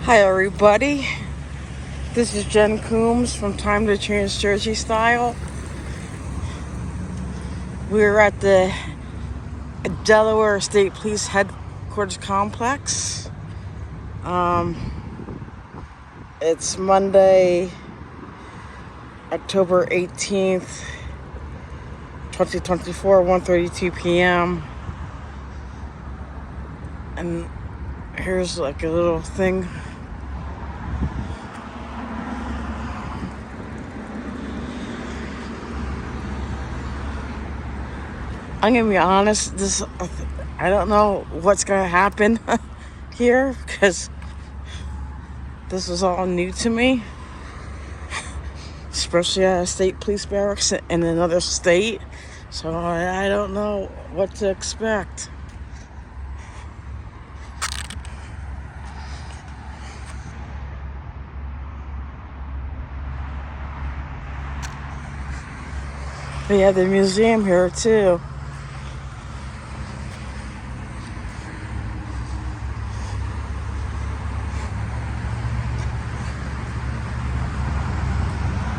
Hi everybody, this is Jen Coombs from Time to Change Jersey Style. We're at the Delaware State Police Headquarters Complex. It's Monday, October 18th, 2024, 1:32 p.m. And here's like a little thing. I'm gonna be honest, I don't know what's gonna happen here because this is all new to me, especially at a state police barracks in another state. So I don't know what to expect. They have the museum here too.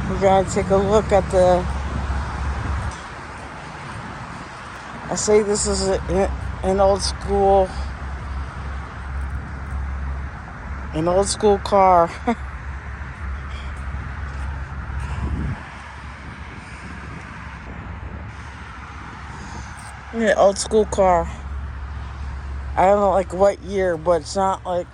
We're gonna take a look at I say this is an old school car. An old school car. I don't know like what year, but it's not like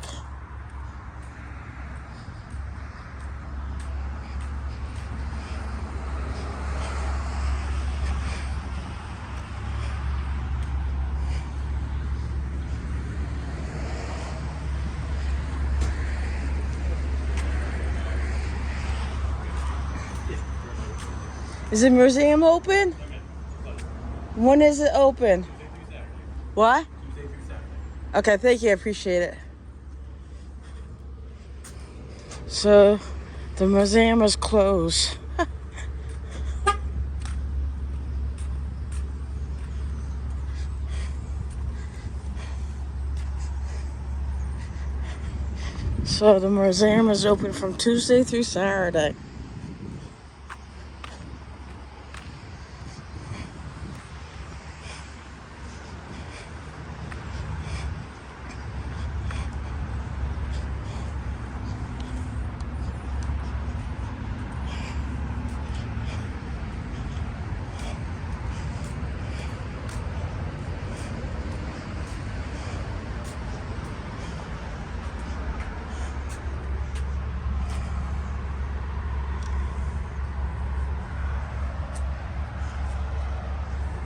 Is the museum open? When is it open? What? Okay, thank you. I appreciate it. So, the museum is closed. So, the museum is open from Tuesday through Saturday.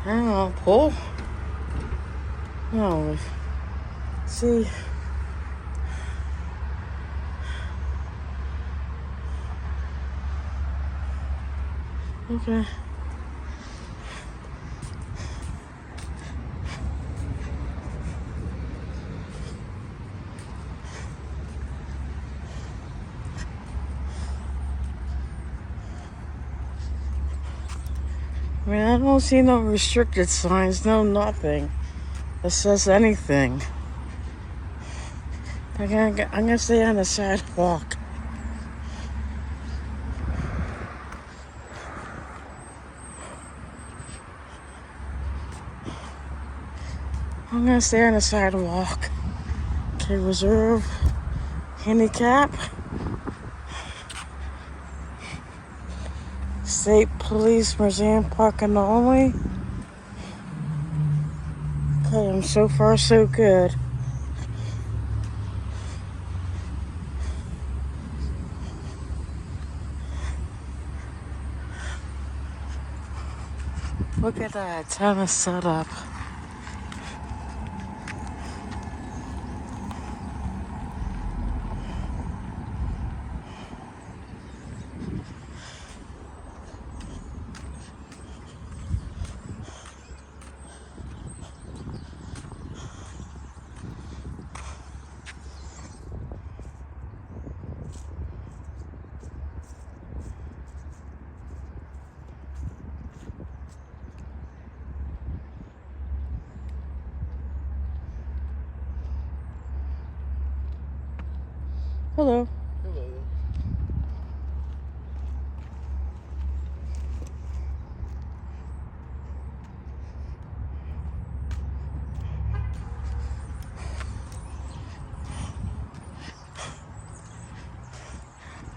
I don't know, pull? No. See. Okay. I mean, I don't see no restricted signs, no nothing that says anything. I'm gonna stay on the sidewalk. I'm gonna stay on the sidewalk. Okay, reserve, handicap, state police museum parking only. Okay, I'm so far so good. Look at that, time is set up. Hello. Hello.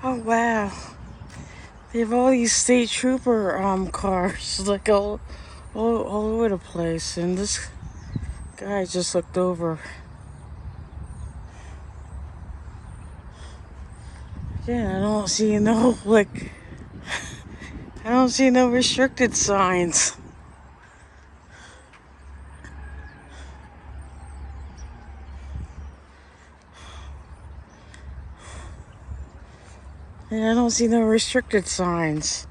Oh wow. They have all these state trooper cars like all over the place, and this guy just looked over. Yeah, I don't see no I don't see no restricted signs. Yeah, I don't see no restricted signs.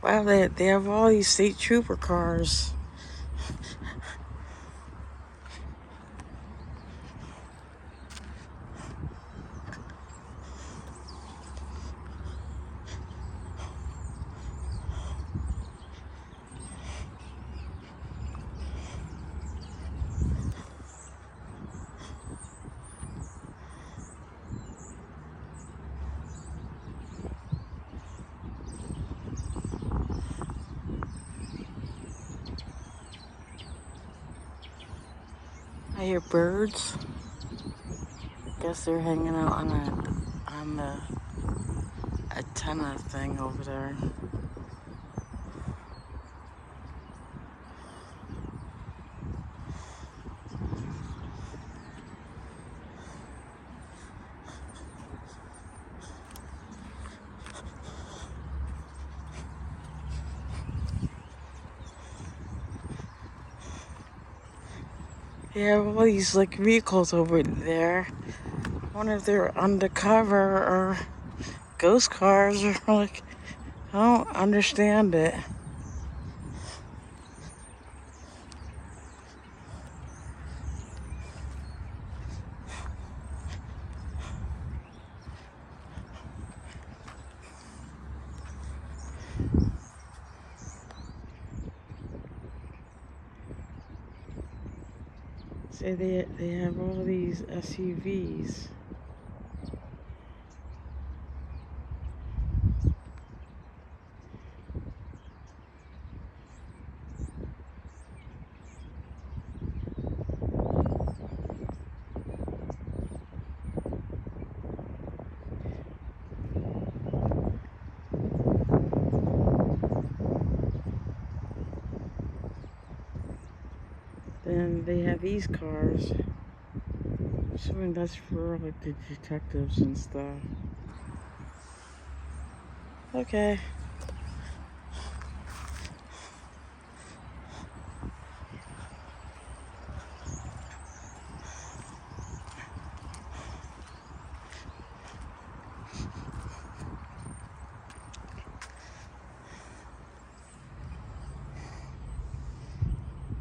Wow, they have all these state trooper cars. I hear birds. Guess they're hanging out on the antenna thing over there. They have all these like vehicles over there. I wonder if they're undercover or ghost cars or like, I don't understand it. Say they have all these SUVs. Then they have these cars. Assuming that's for like the detectives and stuff. Okay.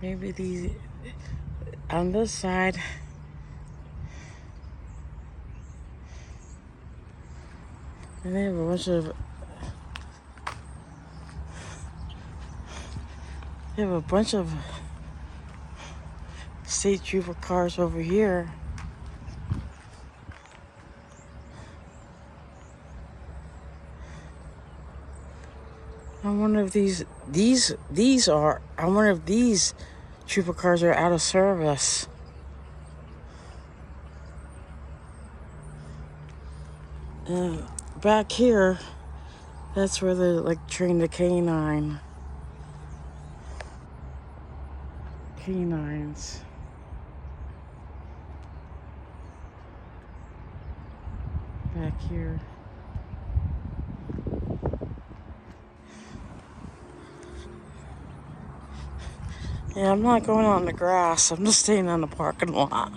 Maybe these on this side. And they have a bunch of state trooper cars over here. I wonder if these are. I wonder if these trooper cars are out of service. And back here, that's where they like train the canines. Back here. Yeah, I'm not going out in the grass. I'm just staying on the parking lot.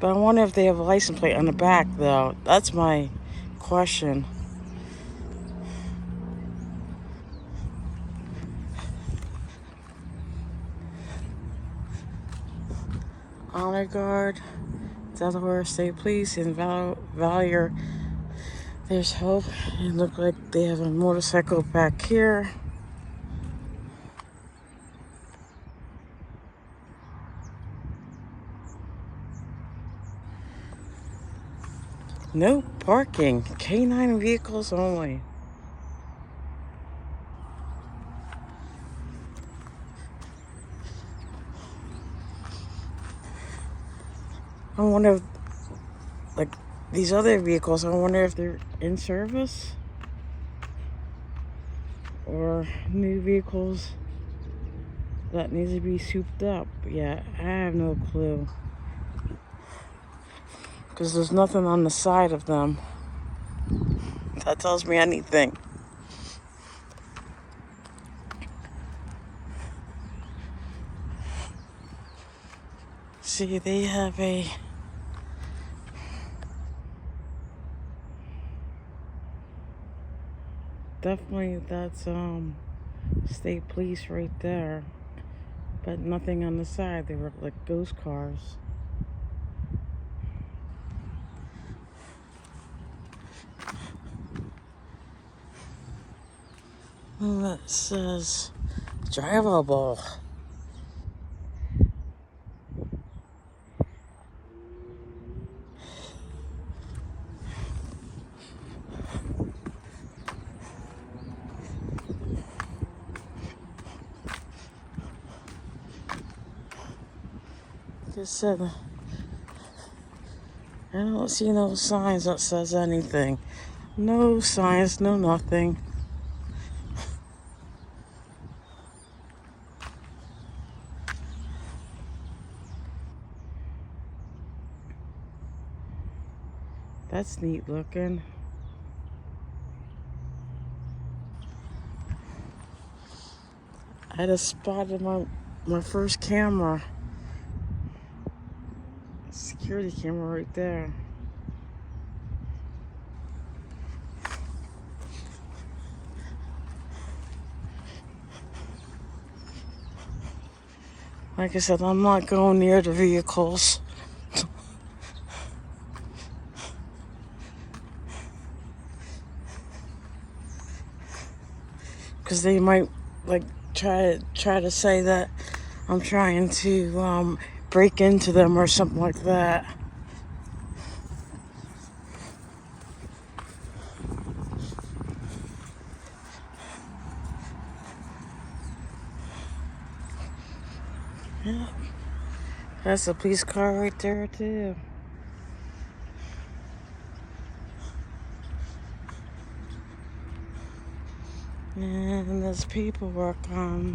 But I wonder if they have a license plate on the back, though. That's my question. Honor Guard, Delaware State Police, and Valor. There's hope. It looks like they have a motorcycle back here. No parking. Canine vehicles only. I wonder if, like, these other vehicles, I wonder if they're in service or new vehicles that needs to be souped up. Yeah, I have no clue. Because there's nothing on the side of them that tells me anything. See, they have a... Definitely, that's state police right there. But nothing on the side. They were like ghost cars. And that says drivable. Just said, I don't see no signs that says anything. No signs, no nothing. That's neat looking. I had a spot in my first camera. Security camera right there. Like I said, I'm not going near the vehicles. Because they might like try to say that I'm trying to break into them or something like that. Yeah. That's a police car right there too. And there's paperwork yeah,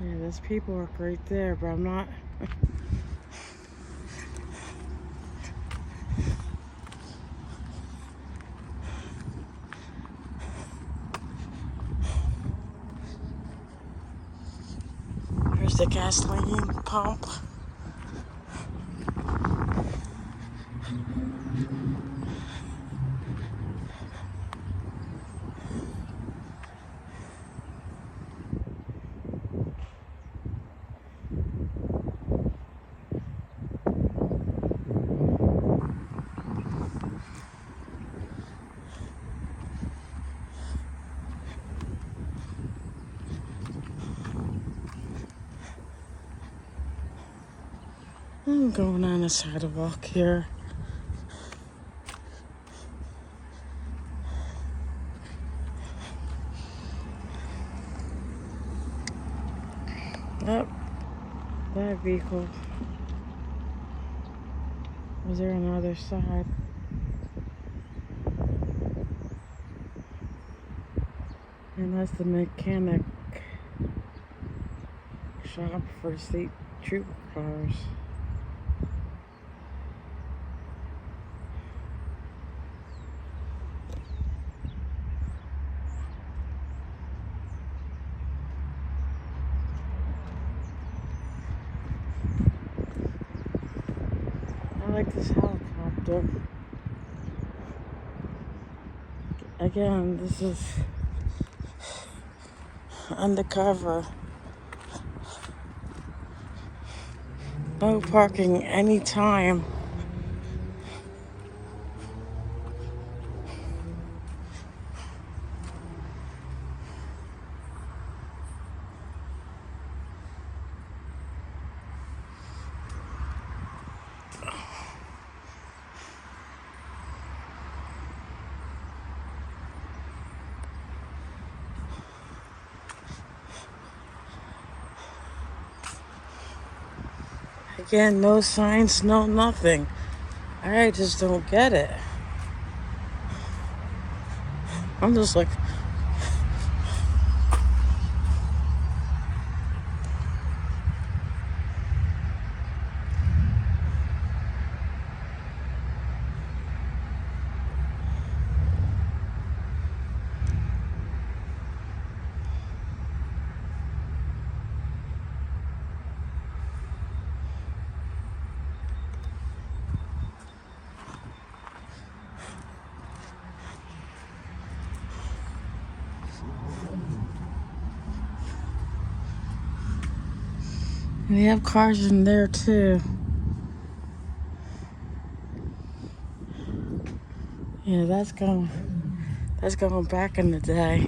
there's paperwork right there, but I'm not. There's the gasoline pump. I'm going on the sidewalk here. vehicle. Was there on the other side? And that's the mechanic shop for state trooper cars. I like this helicopter. Again, this is undercover. No parking anytime. Again, no signs, no nothing. I just don't get it. I'm just like, and they have cars in there too. Yeah, that's going back in the day.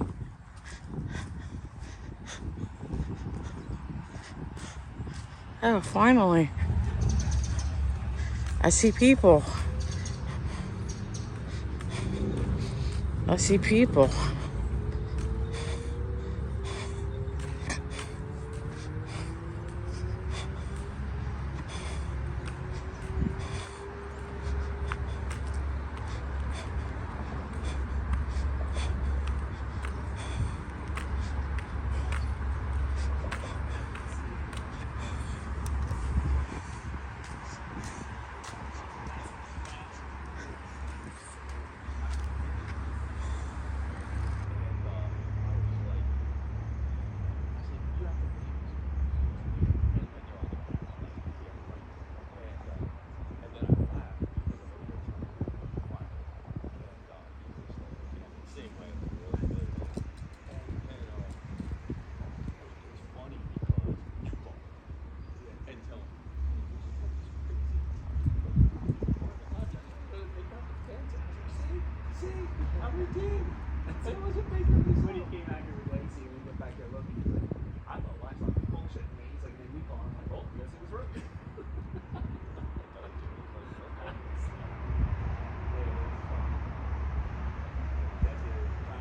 Oh, finally. I see people. I see people.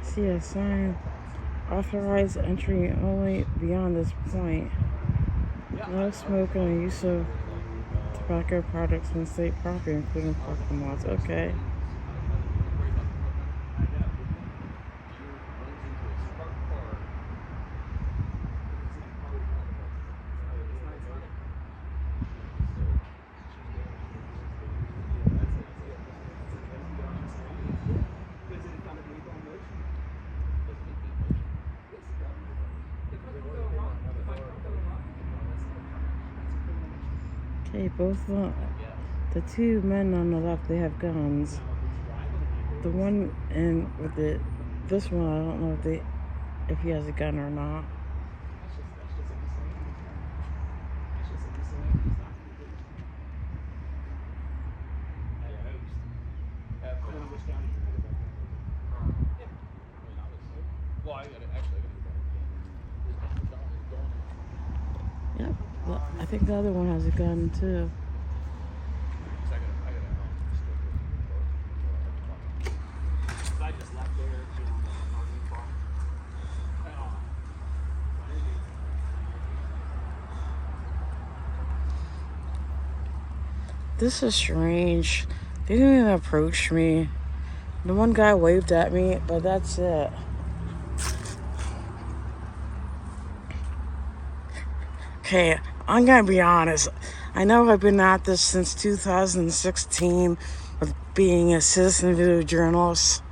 See a sign, authorized entry only beyond this point. No smoking or use of tobacco products on state property, including parking lots. Okay. Okay, the two men on the left, they have guns. The one in with this one, I don't know if he has a gun or not. Yep, I think the other one has a gun too. This is strange. They didn't even approach me. The one guy waved at me, but that's it. Okay, I'm gonna be honest. I know I've been at this since 2016 with being a citizen video journalist,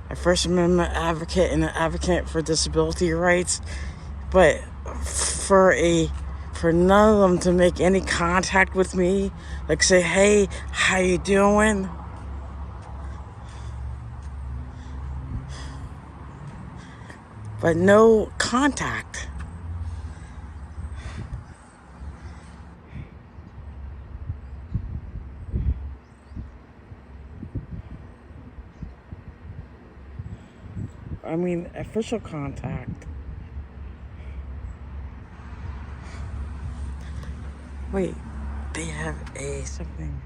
a First Amendment advocate, and an advocate for disability rights. But for none of them to make any contact with me, like say, "Hey, how you doing?" But no contact. I mean, official contact. Wait, they have a something.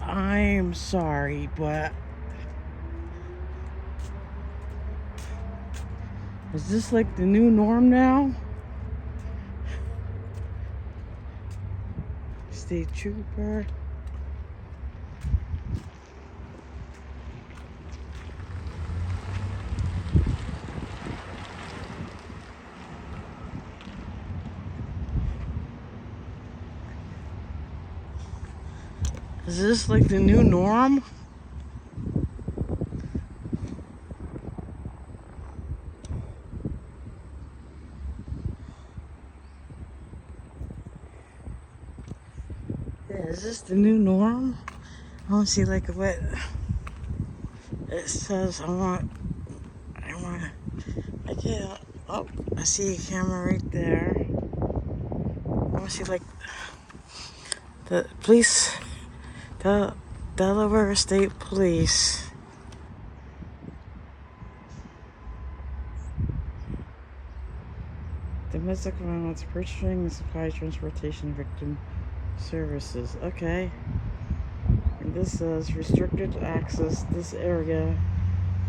I'm sorry, but is this like the new norm now? State trooper. Is this like the new norm? Yeah, is this the new norm? I want to see like what it says. I can't. Oh, I see a camera right there. I want to see like the police, the Delaware State Police. Domestic violence, purchasing and supply transportation victim services. Okay. And this says restricted access. This area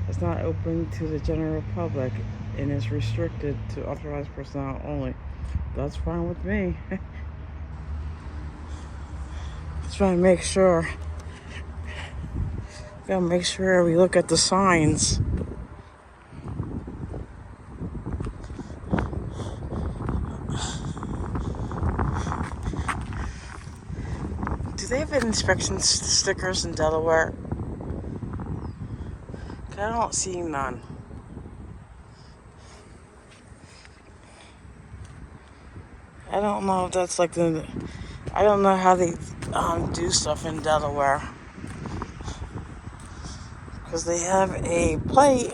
is not open to the general public and is restricted to authorized personnel only. That's fine with me. Just trying to make sure. Gotta make sure we look at the signs. Do they have inspection stickers in Delaware? I don't see none. I don't know if that's like I don't know how they do stuff in Delaware. Because they have a plate.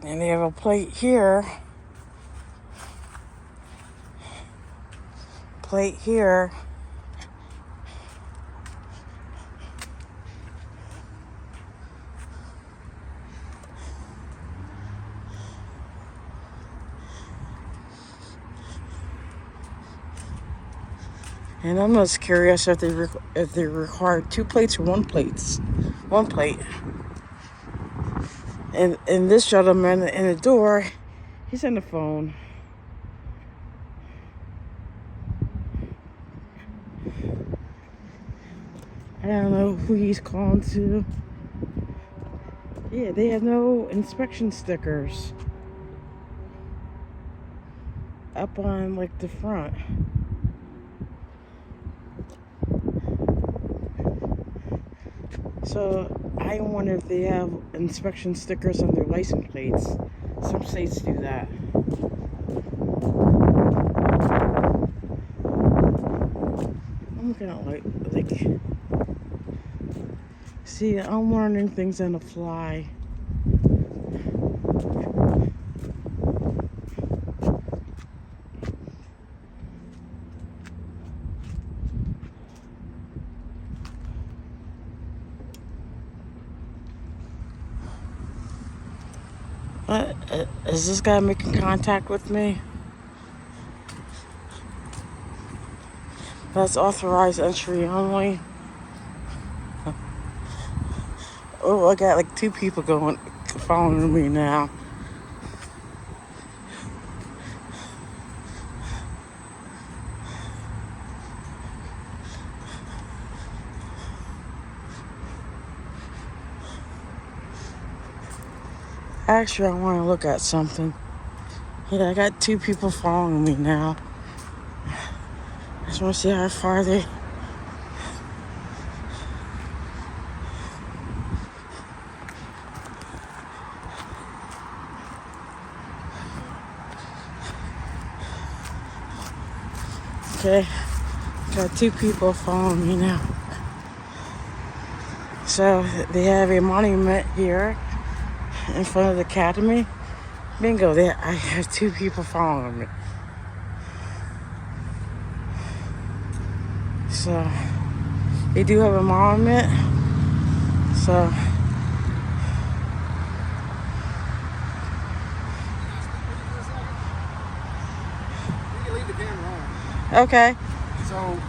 And they have a plate here. Plate here. And I'm just curious if they require 2 plates or 1 plate. 1 plate. And this gentleman in the door, he's on the phone. I don't know who he's calling to. Yeah, they have no inspection stickers up on like the front. So I wonder if they have inspection stickers on their license plates. Some states do that. I'm looking at like see, I'm learning things on the fly. Is this guy making contact with me? That's authorized entry only. Oh, I got like 2 people following me now. Actually, I want to look at something. Yeah, I got 2 people following me now. I just want to see how far they... Okay, got 2 people following me now. So they have a monument here in front of the academy. Bingo, I have 2 people following me. So they do have a monument. So you can leave the camera on. okay. So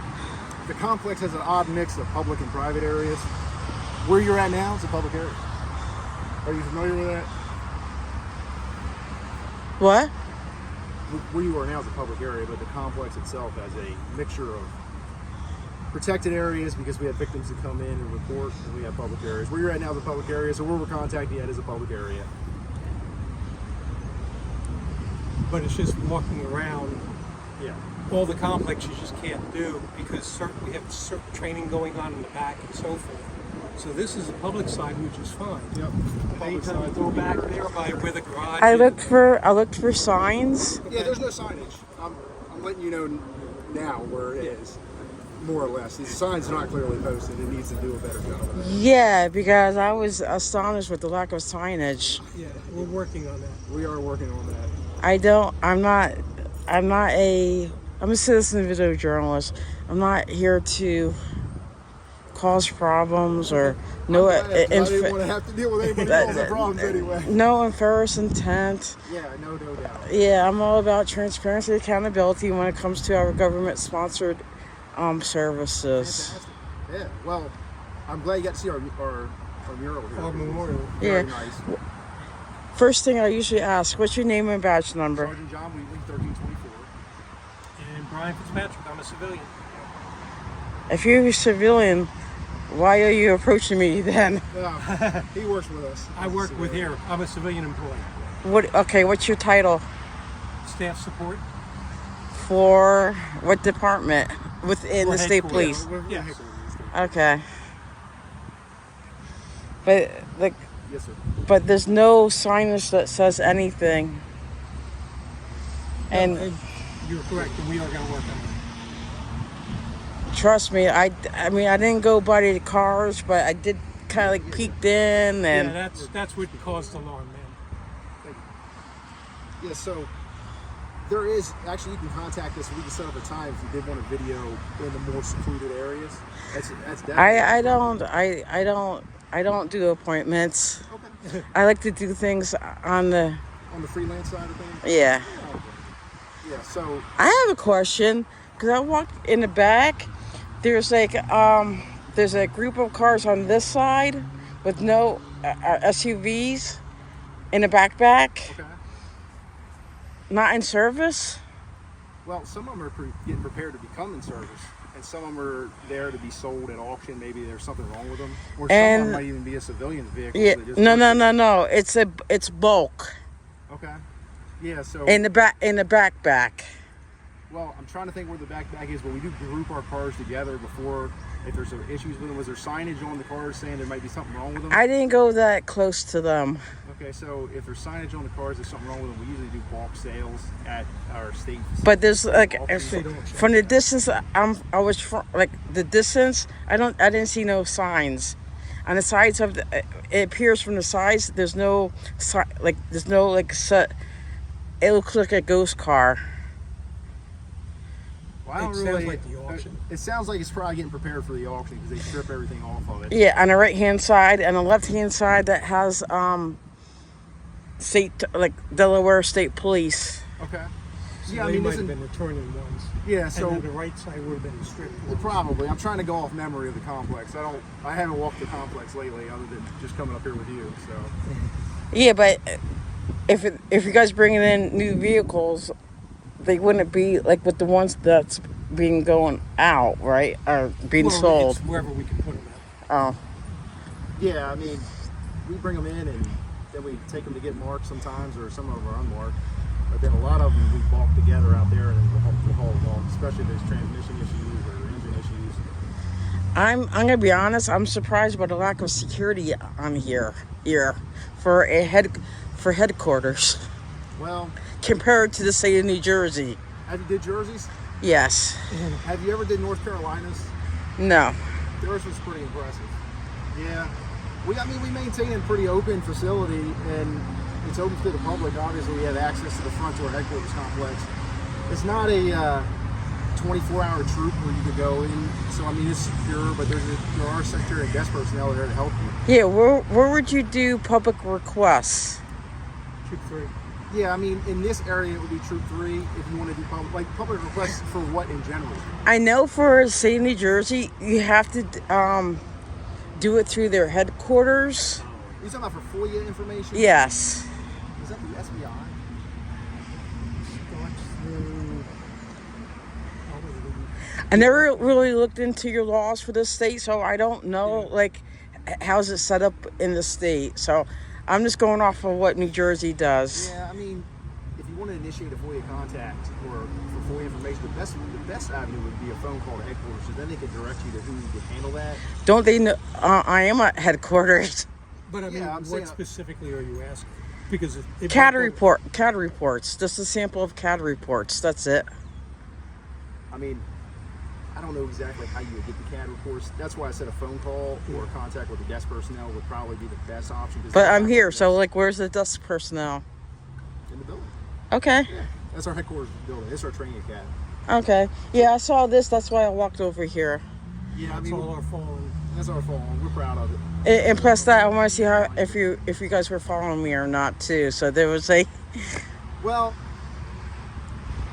the complex has an odd mix of public and private areas. Where you're at now is a public area. Are you familiar with that? What? Where you are now is a public area, but the complex itself has a mixture of protected areas because we have victims that come in and report, and we have public areas. Where you're at now is a public area, so where we're contacting you at is a public area. But it's just walking around. Yeah. All the complex you just can't do because we have certain training going on in the back and so forth. So this is the public side, which is fine. Yep. Anytime you go back there by where the garage I is. looked for signs. Yeah, there's no signage. I'm letting you know now where it is, more or less. The sign's not clearly posted. It needs to do a better job of that. Yeah, because I was astonished with the lack of signage. Yeah, we're working on that. We are working on that. I'm a citizen video journalist. I'm not here to cause problems or I didn't want to have to deal with anybody else's problems anyway. no nefarious intent. Yeah, no doubt. Yeah, I'm all about transparency and accountability when it comes to our government-sponsored services. Fantastic. Yeah, well, I'm glad you got to see our mural here. Our memorial. Very Yeah. nice. First thing I usually ask, what's your name and badge number? Sergeant John Wheatley, 1324. And Brian Fitzpatrick, I'm a civilian. If you're a civilian, why are you approaching me then? He works with us. I work with here. I'm a civilian employee. What's your title? Staff support. For what department? Within the state headquarters. police? Yes. Okay. But Yes, sir. but there's no signage that says anything. And You're correct, and we are going to work on it. trust me, I mean, I didn't go by the cars, but I did kind of like peeked in and... Yeah, that's what caused the alarm, man. Thank you. Yeah, so there is, actually you can contact us. We can set up a time if you did want a video in the more secluded areas. That's definitely... I don't do appointments. Okay. I like to do things on the... On the freelance side of things? Yeah. Yeah, so... I have a question, because I walked in the back. There's like, there's a group of cars on this side with no SUVs in the backpack, Okay. not in service. Well, some of them are getting prepared to become in service, and some of them are there to be sold at auction. Maybe there's something wrong with them, or some of them might even be a civilian vehicle. Yeah, that just no. It's bulk Okay. Yeah. So. in the backpack. Well, I'm trying to think where the backpack is, but we do group our cars together before. If there's issues with them, was there signage on the cars saying there might be something wrong with them? I didn't go that close to them. Okay, so if there's signage on the cars, there's something wrong with them. We usually do bulk sales at our state. But there's like auctions. from the distance, I was from like the distance. I didn't see no signs. On the sides of it appears from the sides. There's no set. It looks like a ghost car. Well, I don't It sounds really, like the auction. It sounds like it's probably getting prepared for the auction because they strip everything off of it. Yeah, on the right hand side and the left hand side that has state like Delaware State Police. Okay. So Yeah, I they mean, might this have is- been returning ones. Yeah, so And then the right side would have been the stripped ones. probably. I'm trying to go off memory of the complex. I haven't walked the complex lately, other than just coming up here with you. So Yeah, but if you guys bringing in new vehicles, they wouldn't be like with the ones that's being going out, right? Or being Well, sold. it's wherever we can put them at. Oh, yeah, I mean, we bring them in and then we take them to get marked sometimes, or some of them are unmarked. But then a lot of them we bulk together out there and we'll haul them off, especially if there's transmission issues or engine issues. I'm gonna be honest. I'm surprised by the lack of security on here for headquarters Well, compared to the state of New Jersey. have you did jerseys? Yes. Have you ever did North Carolina's? No. Theirs was pretty impressive. Yeah. We maintain a pretty open facility, and it's open to the public. Obviously, we have access to the front to our headquarters complex. It's not a 24-hour troop where you could go in. So, I mean, it's secure, but there are secretary and desk personnel there to help you. Yeah, where would you do public requests? Troop 3. Yeah, I mean, in this area, it would be Troop 3 if you want to do public requests for what in general? I know for the state of New Jersey, you have to do it through their headquarters. You're talking about for FOIA information? Yes. Is that the SBI? I never really looked into your laws for this state, so I don't know, like, how's it set up in the state. So I'm just going off of what New Jersey does. Yeah, I mean, if you want to initiate a FOIA contact or for FOIA information, the best avenue would be a phone call to headquarters, so then they could direct you to who would handle that. Don't they know I am at headquarters? But I mean, Yeah, I'm saying- what specifically are you asking? Because if CAD reports, just a sample of CAD reports, that's it. I mean, I don't know exactly how you would get the CAD reports. That's why I said a phone call or contact with the desk personnel would probably be the best option. But I'm here, so like, where's the desk personnel? in the building. Okay, Yeah, that's our headquarters building. It's our training academy. okay. Yeah, I saw this, that's why I walked over here. Yeah, I that's mean, all our phone. that's our phone. We're proud of it. And plus that, I want to see how if you guys were following me or not too. So there was a Well,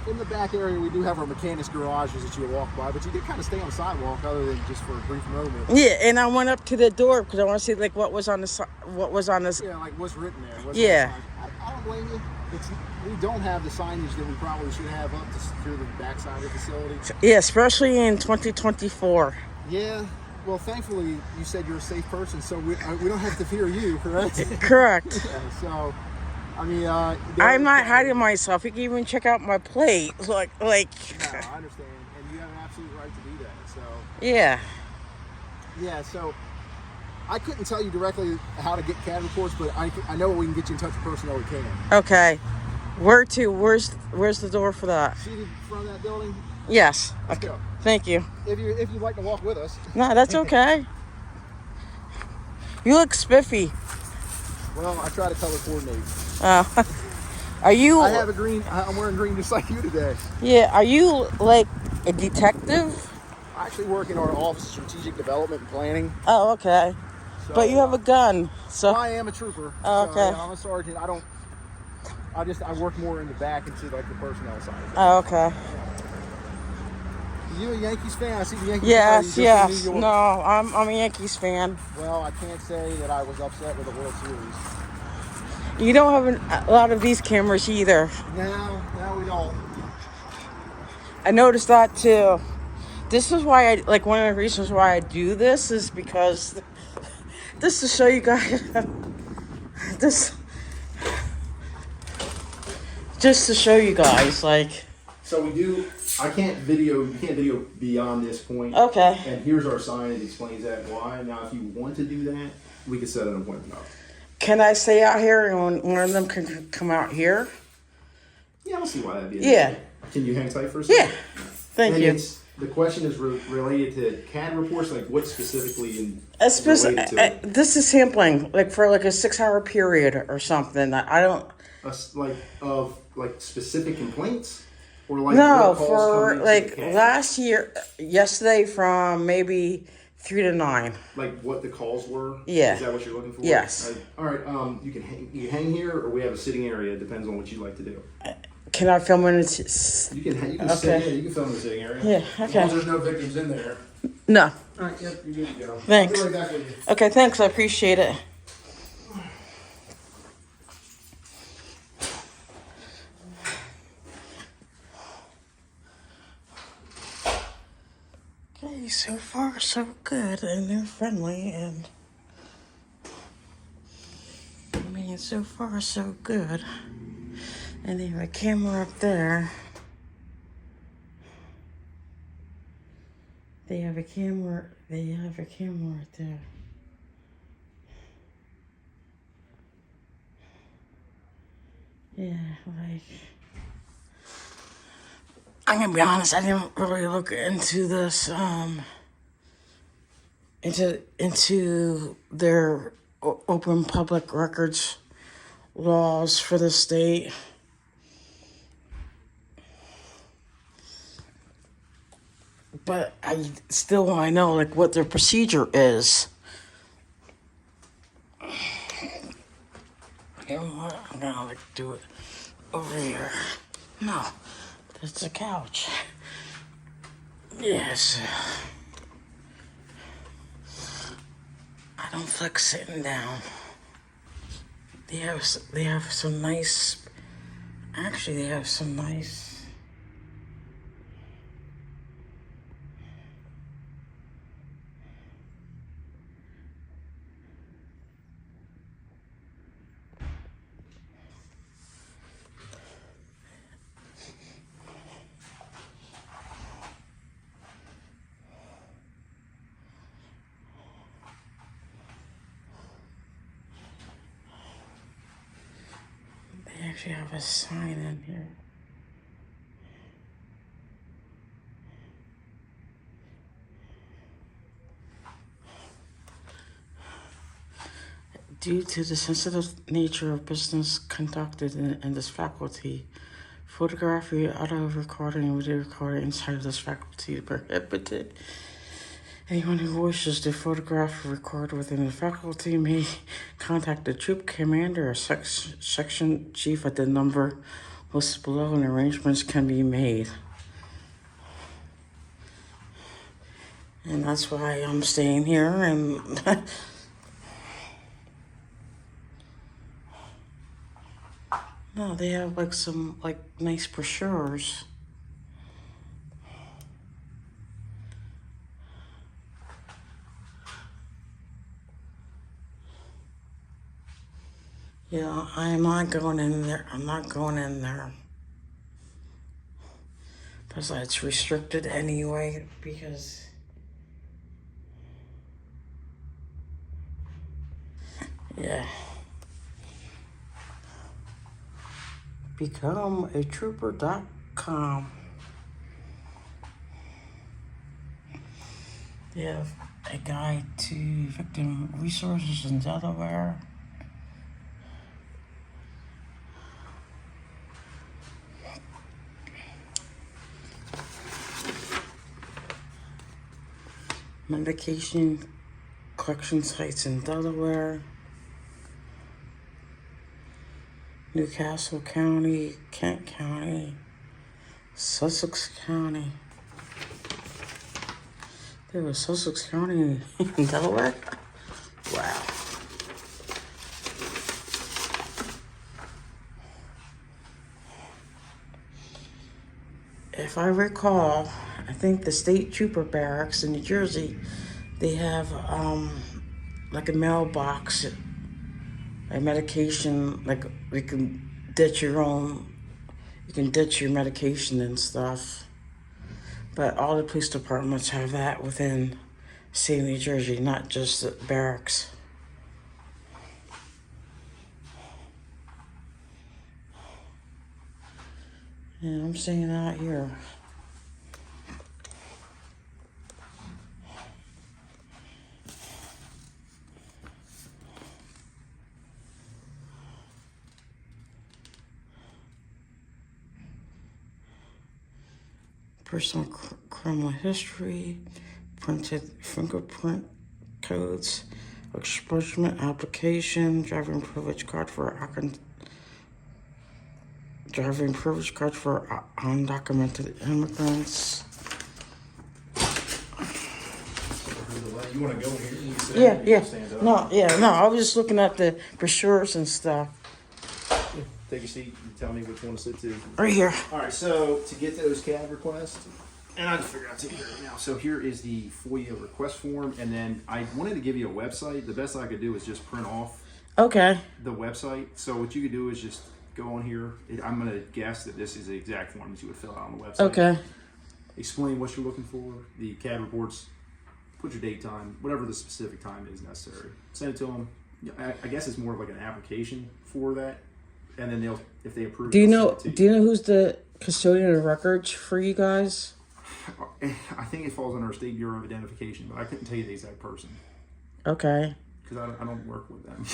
in the back area, we do have our mechanics garages that you walk by, but you did kind of stay on the sidewalk other than just for a brief moment. yeah. And I went up to the door because I want to see like what was on the Yeah, like what's written there. What's Yeah. on the sign. I don't blame you. We don't have the signage that we probably should have up to secure the backside of the facility. Yeah, especially in 2024. Yeah. Well, thankfully, you said you're a safe person, so we don't have to fear you, correct? Correct. Yeah, so, I mean, I'm not hiding myself. You can even check out my plate. Like. No, I understand, and you have an absolute right to do that. So, Yeah. yeah, so I couldn't tell you directly how to get CAD reports, but I know we can get you in touch with personnel we can. Okay. Where to? Where's the door for that? See the front of that building? Yes. Let's Okay. go. Thank you. If you'd like to walk with us. No, that's okay. You look spiffy. Well, I try to color coordinate. Are you? I'm wearing green just like you today. Yeah. Are you like a detective? I actually work in our Office of Strategic Development and Planning. Oh, okay. So, But you have a gun, so. well, I am a trooper. Oh, So, okay. yeah, I'm a sergeant. I work more in the back into like the personnel side. Oh, okay. You a Yankees fan? I see the Yankees. Yes, Are you yes. just in New No, York? I'm a Yankees fan. Well, I can't say that I was upset with the World Series. You don't have a lot of these cameras either. No, we don't. I noticed that too. This is why one of the reasons why I do this is because this to show you guys this just to show you guys like. So we do. You can't video beyond this point. Okay. And here's our sign that explains that why. Now, if you want to do that, we can set an appointment up. Can I stay out here and one of them can come out here? Yeah, I don't see why that'd be. Yeah. Can you hang tight for a second? Yeah. Thank you. The question is related to CAD reports, like what specifically Related to it? This is sampling, like for like a 6-hour period or something. I don't. Like specific complaints, or like No, what calls for come into like the CAD? yesterday from maybe 3 to 9. Like what the calls were. Yeah. Is that what you're looking for? Yes. All right. You can hang here, or we have a sitting area. It depends on what you like to do. Can I film in it? You can Okay. sit. Yeah, you can film in the sitting area. Yeah, As long okay. as there's no victims in there. No. All right. Yep. You're good to go. Thanks. I'll be right back with you. Okay, thanks. I appreciate it. Okay, so far so good, and they're friendly, and I mean, so far so good. And they have a camera up there. They have a camera right there. Yeah, like, I'm gonna be honest, I didn't really look into this, into their open public records laws for the state. But I still want to know, like, what their procedure is. You know what? I'm gonna, like, do it over here. No, that's a couch. Yes. I don't like sitting down. They have some nice. Actually, they have some nice. They actually have a sign in here. Due to the sensitive nature of business conducted in this faculty, photography, audio recording, and video recording inside of this faculty is prohibited. Anyone who wishes to photograph or record within the faculty may contact the troop commander or section chief at the number listed below, and arrangements can be made. And that's why I'm staying here, and no, they have like some like nice brochures. Yeah, I'm not going in there. I'm not going in there. Because it's restricted anyway, because yeah. BecomeAtrooper.com. They have a guide to victim resources in Delaware. Medication collection sites in Delaware. Newcastle County, Kent County, Sussex County. There was Sussex County in Delaware? Wow. If I recall, I think the state trooper barracks in New Jersey, they have like a mailbox, a medication, like you can ditch your own, you can ditch your medication and stuff. But all the police departments have that within state of New Jersey, not just the barracks. Yeah, I'm saying out here. Personal criminal history, printed fingerprint codes, expungement application, driving privilege card for Driving privilege card for undocumented immigrants. You want to go here? You sit Yeah, down, you yeah. stand up. No, I was just looking at the brochures and stuff. Take a seat and tell me which one to sit to. Right here. All right, so to get those CAD requests, and I just figured out to take care of it now. So here is the FOIA request form, and then I wanted to give you a website. The best I could do is just print off Okay. the website. So what you could do is just go on here. I'm going to guess that this is the exact form that you would fill out on the website. Okay. Explain what you're looking for, the CAD reports, put your date time, whatever the specific time is necessary. Send it to them. I guess it's more of like an application for that, and then they'll, if they approve. Do you they'll know? send it to Do you know who's the custodian of records for you guys? I think it falls under a State Bureau of Identification, but I couldn't tell you the exact person Okay. because I don't work with them.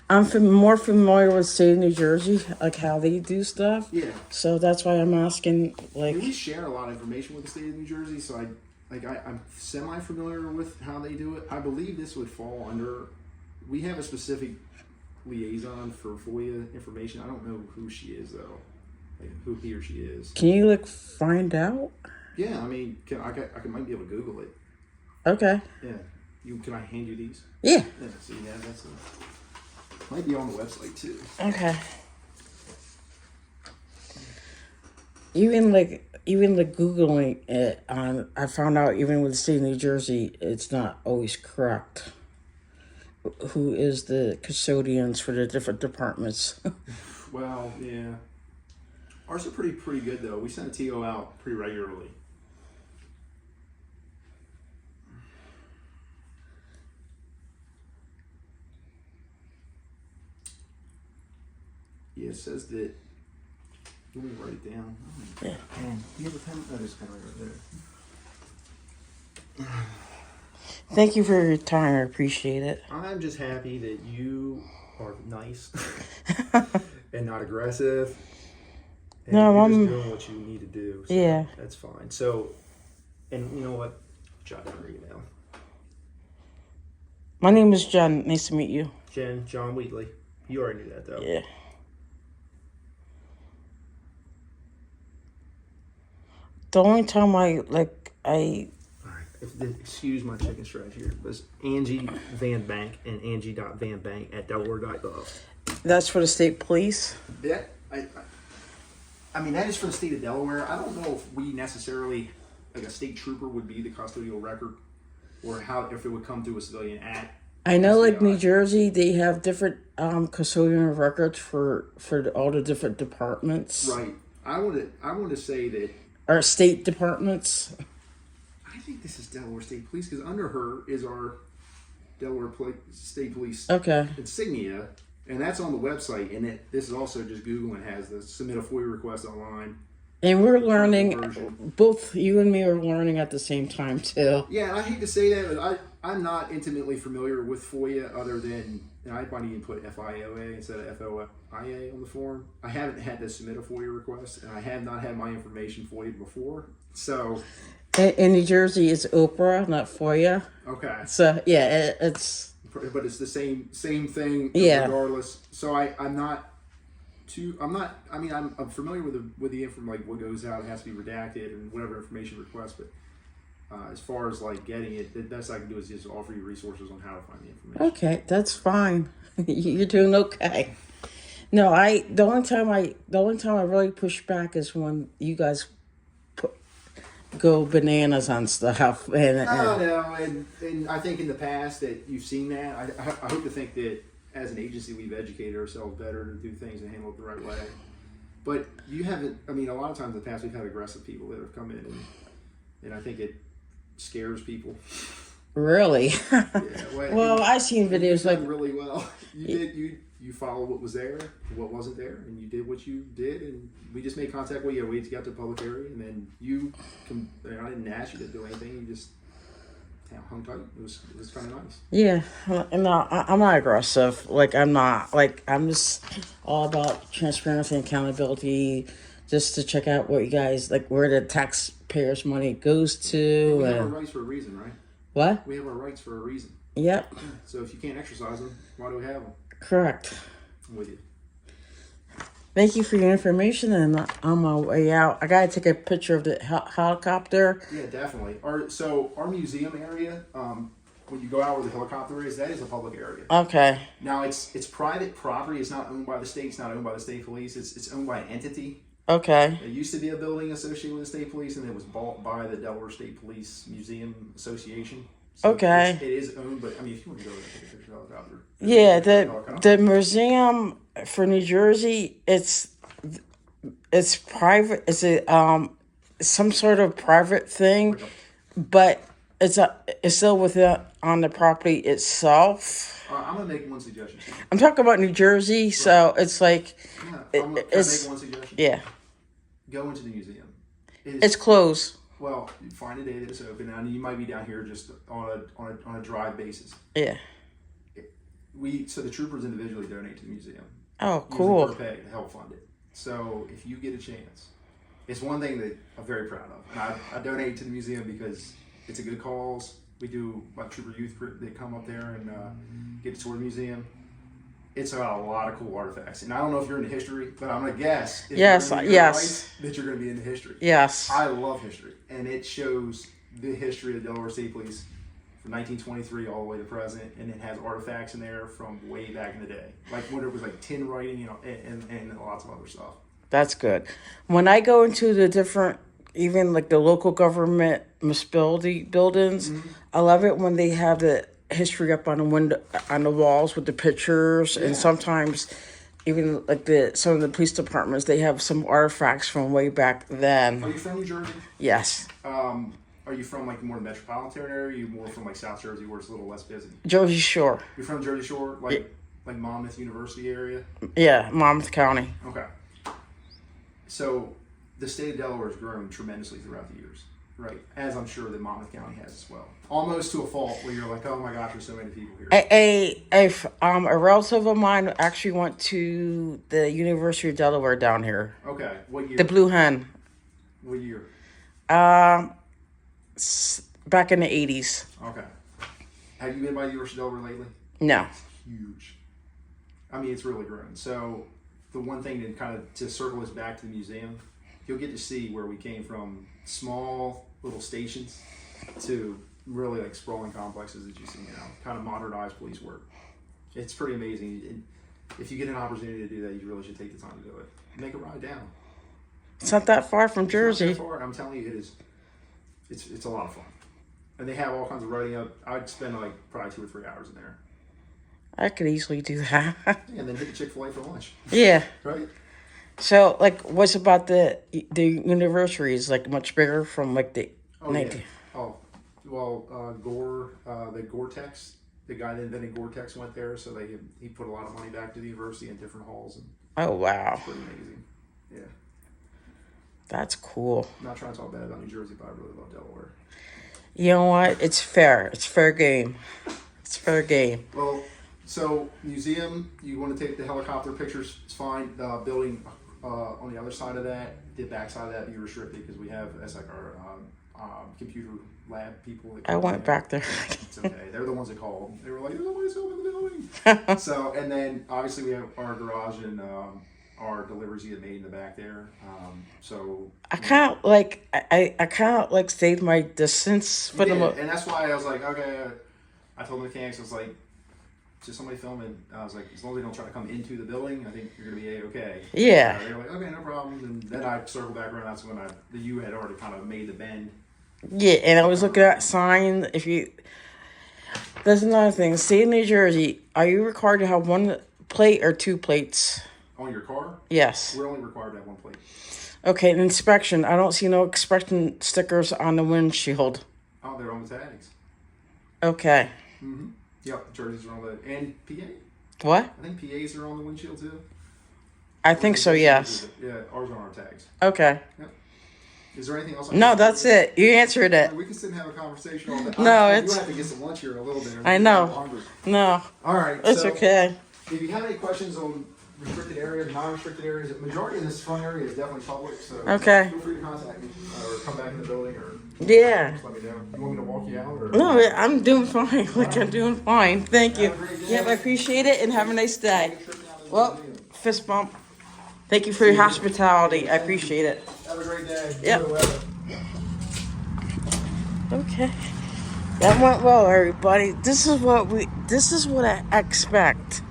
I'm more familiar with state of New Jersey, like how they do stuff. Yeah. So that's why I'm asking. Like, We share a lot of information with the state of New Jersey, so I'm semi-familiar with how they do it. I believe this would fall under. We have a specific liaison for FOIA information. I don't know who she is though, like who he or she is. can you like find out? Yeah, I mean, I might be able to Google it. Okay. Yeah. Can I hand you these? Yeah. Yeah. See, yeah, might be on the website too. Okay. Even like Googling it on, I found out even with the state of New Jersey, it's not always correct. Who is the custodians for the different departments? Well, yeah. Ours are pretty good though. We send a TO out pretty regularly. Yeah, it says that. Let me write it down. Yeah. You have a pen? Oh, there's a pen right there. Thank you for your time. I appreciate it. I'm just happy that you are nice and not aggressive. And No, you're I'm- just doing what you need to do. So Yeah. That's fine. So, and you know what? Jot down her email. My name is Jen. Nice to meet you. John Wheatley. You already knew that though. Yeah. The only time I All right. Excuse my chicken scratch here. It was Angie Van Bank and Angie.vanbank at Delaware.gov. that's for the state police. That I mean that is for the state of Delaware. I don't know if we necessarily like a state trooper would be the custodial record, or how if it would come through a civilian at. I know, like SDI. New Jersey, they have different custodian of records for all the different departments Right. I want to say that or state departments. I think this is Delaware State Police because under her is our Delaware State Police Okay. insignia, and that's on the website. And this is also just Google and has the submit a FOIA request online. And we're learning. Version. Both you and me are learning at the same time too. Yeah, and I hate to say that, but I'm not intimately familiar with FOIA other than, and I might even put FIOA instead of FOIA on the form. I haven't had to submit a FOIA request, and I have not had my information FOIA'd before. So, In New Jersey, it's Oprah, not FOIA. okay. So yeah, it's But it's the same thing Yeah. regardless. So I'm familiar with the info, like what goes out, it has to be redacted and whatever information request, but as far as like getting it, the best I can do is just offer you resources on how to find the information. okay. That's fine. You're doing okay. No, the only time I really push back is when you guys go bananas on stuff. And I think in the past that you've seen that. I hope to think that as an agency we've educated ourselves better to do things and handle it the right way. But you haven't. I mean, a lot of times in the past we've had aggressive people that have come in, and I think it scares people. Really? Yeah, Well, I've seen videos like really well. You followed what was there, what wasn't there, and you did what you did, and we just made contact with you. We got to the public area, and then I didn't ask you to do anything. You just hung tight. It was kind of nice. yeah. No, I'm not aggressive. Like I'm not. Like I'm just all about transparency and accountability, just to check out what you guys like, where the taxpayers' money goes to, We have our and rights for a reason, right? what? We have our rights for a reason. Yep. So if you can't exercise them, why do we have them? Correct. I'm with you. Thank you for your information, and on my way out, I gotta take a picture of the helicopter. Yeah, definitely. Our museum area, when you go out where the helicopter is, that is a public area. Okay. Now it's private property. It's not owned by the state. It's not owned by the state police. It's owned by an entity. Okay. It used to be a building associated with the state police, and it was bought by the Delaware State Police Museum Association. So Okay. it is owned, but I mean, if you want to go there and take a picture of the helicopter. Yeah, Helicopter. the museum for New Jersey, it's private. It's a some sort of private thing, but it's still within on the property itself. I'm gonna make one suggestion. I'm talking about New Jersey, so it's like Yeah, can I make one suggestion? yeah, Go into the museum. it's closed. Well, find a day that it's open, and you might be down here just on a drive basis. Yeah. So the troopers individually donate to the museum. Oh, Using cool. per pay to help fund it. So if you get a chance, it's one thing that I'm very proud of, and I donate to the museum because it's a good cause. We do like trooper youth group. They come up there and get to tour the museum. It's got a lot of cool artifacts, and I don't know if you're into history, but I'm gonna guess if Yes, you're into yes. rights, that you're gonna be into history. Yes. I love history, and it shows the history of the Delaware State Police from 1923 all the way to present, and it has artifacts in there from way back in the day, like when it was like tin writing, you know, and lots of other stuff. That's good. When I go into the different, even like the local government municipality buildings, I love it when they have the history up on the window, on the walls with the pictures, and sometimes even like some of the police departments, they have some artifacts from way back then. Are you from New Jersey? Yes, Are you from like more metropolitan area? Or are you more from like South Jersey where it's a little less busy? Jersey Shore. You're from Jersey Shore, like Monmouth University area? Yeah, Monmouth County. Okay. So the state of Delaware has grown tremendously throughout the years, right? As I'm sure that Monmouth County has as well. Almost to a fault where you're like, oh my gosh, there's so many people here. A relative of mine actually went to the University of Delaware down here. Okay. What year? The Blue Hen. What year? Back in the 80s. Okay. Have you been by the University of Delaware lately? No. Huge. I mean, it's really grown. So the one thing to kind of to circle us back to the museum, you'll get to see where we came from, small little stations to really like sprawling complexes that you see now, kind of modernized police work. It's pretty amazing. And if you get an opportunity to do that, you really should take the time to do it. Make a ride down. It's not that far from Jersey. It's not that far. I'm telling you, it is. It's a lot of fun, and they have all kinds of writing up. I'd spend like probably 2 or 3 hours in there. I could easily do that. And then hit the Chick-fil-A for lunch. Yeah. Right? So, like, what's about the university is like much bigger from like the 19. Oh, well, Gore, the Gore-Tex, the guy that invented Gore-Tex went there, so he put a lot of money back to the university in different halls, and Oh, wow. it's pretty amazing. Yeah. That's cool. I'm not trying to talk bad about New Jersey, but I really love Delaware. You know what? It's fair. It's fair game. It's fair game. Well, so museum, you want to take the helicopter pictures, it's fine. The building on the other side of that, the back side of that, be restricted because we have, that's like our computer lab people. That I went back there. It's okay. They're the ones that called. They were like, "There's nobody's home in the building." So, and then obviously we have our garage and our deliveries get made in the back there. So I kind of like I kind of like stayed my distance for the and that's why I was like, okay. I told the mechanics, I was like, just somebody filming. I was like, as long as they don't try to come into the building, I think you're gonna be okay. Yeah. They were like, okay, no problem. And then I circled back around. That's when the U had already kind of made the bend. Yeah, and I was looking at sign. There's another thing. State of New Jersey, are you required to have one plate or 2 plates? On your car? Yes. We're only required to have 1 plate. Okay, an inspection. I don't see no inspection stickers on the windshield. Oh, they're on the tags. Okay. Mm-hmm. Yep, jerseys are on the and PA. What? I think PAs are on the windshield too. I think so, yes. Yeah, ours are on our tags. Okay. Yep. Is there anything else? No, that's it. You answered it. We can sit and have a conversation all day. No, I it's... do have to get some lunch here in a little bit. I know. I'm hungry. No. All right. It's so okay. If you have any questions on restricted areas, non-restricted areas, the majority of this front area is definitely public, so Okay. feel free to contact me or come back in the building or Yeah. just let me know. You want me to walk you out? Or? No, I'm doing fine. Like, I'm doing fine. Thank you. Have a great day. Yep, I appreciate it, and have a nice day. Take a trip down to the Well, museum. fist bump. Thank you for your hospitality. I appreciate it. Have a great day. Yep. Enjoy the weather. Okay. That went well, everybody. This is what I expect.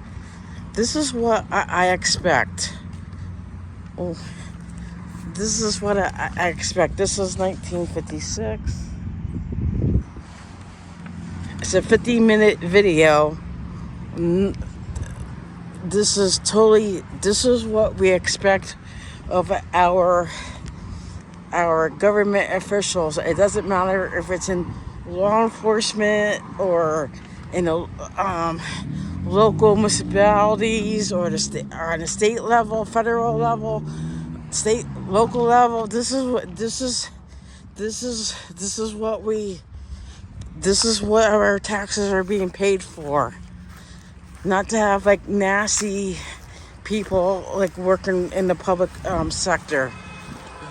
This is what I expect. Oh, this is what I expect. This is 1956. It's a 50-minute video. This is what we expect of our government officials. It doesn't matter if it's in law enforcement or in the local municipalities or on the state level, federal level, state, local level. This is what our taxes are being paid for. Not to have like nasty people like working in the public sector.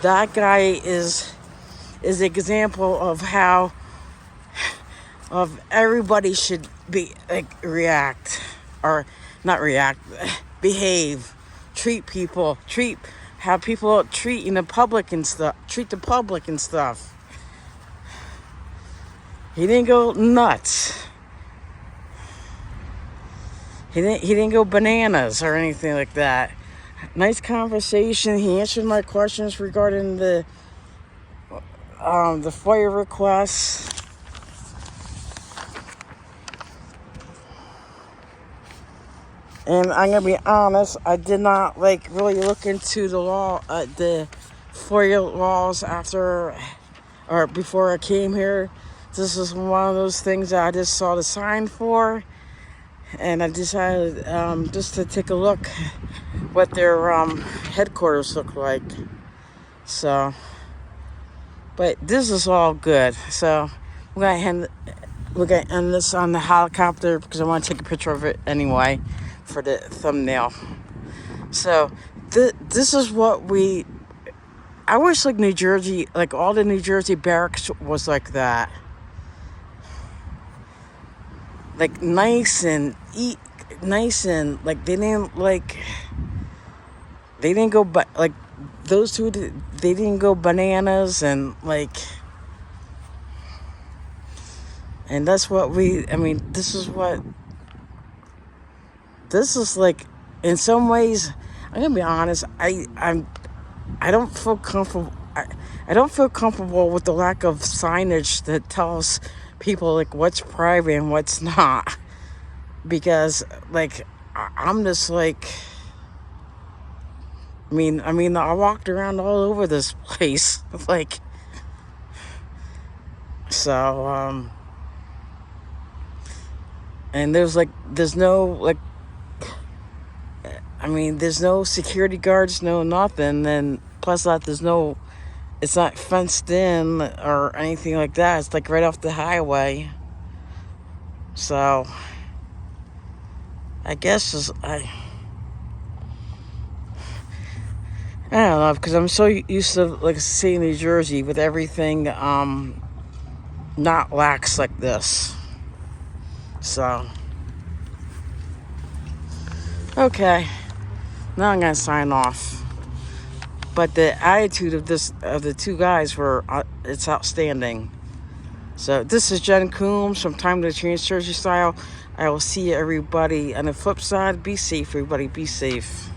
That guy is an example of how everybody should be like behave, treat how people treat in the public and stuff, treat the public and stuff. He didn't go nuts. He didn't go bananas or anything like that. Nice conversation. He answered my questions regarding the FOIA requests. And I'm gonna be honest, I did not like really look into the FOIA laws after or before I came here. This is one of those things that I just saw the sign for, and I decided just to take a look what their headquarters look like. So, but this is all good. So we're gonna end this on the helicopter because I want to take a picture of it anyway for the thumbnail. So this is what I wish like New Jersey, like all the New Jersey barracks was like that. Like nice and like they didn't go but like those two, they didn't go bananas and like, and that's what this is like, in some ways, I'm gonna be honest, I don't feel comfortable. I don't feel comfortable with the lack of signage that tells people like what's private and what's not, because like I'm just like, I mean I walked around all over this place like, so and there's no security guards, no nothing, and plus that it's not fenced in or anything like that. It's like right off the highway. So I guess I don't know, because I'm so used to like seeing New Jersey with everything not lax like this. So okay. Now I'm gonna sign off. But the attitude of the two guys it's outstanding. So this is Jen Coombs from Time to Change Jersey Style. I will see everybody on the flip side. Be safe, everybody. Be safe.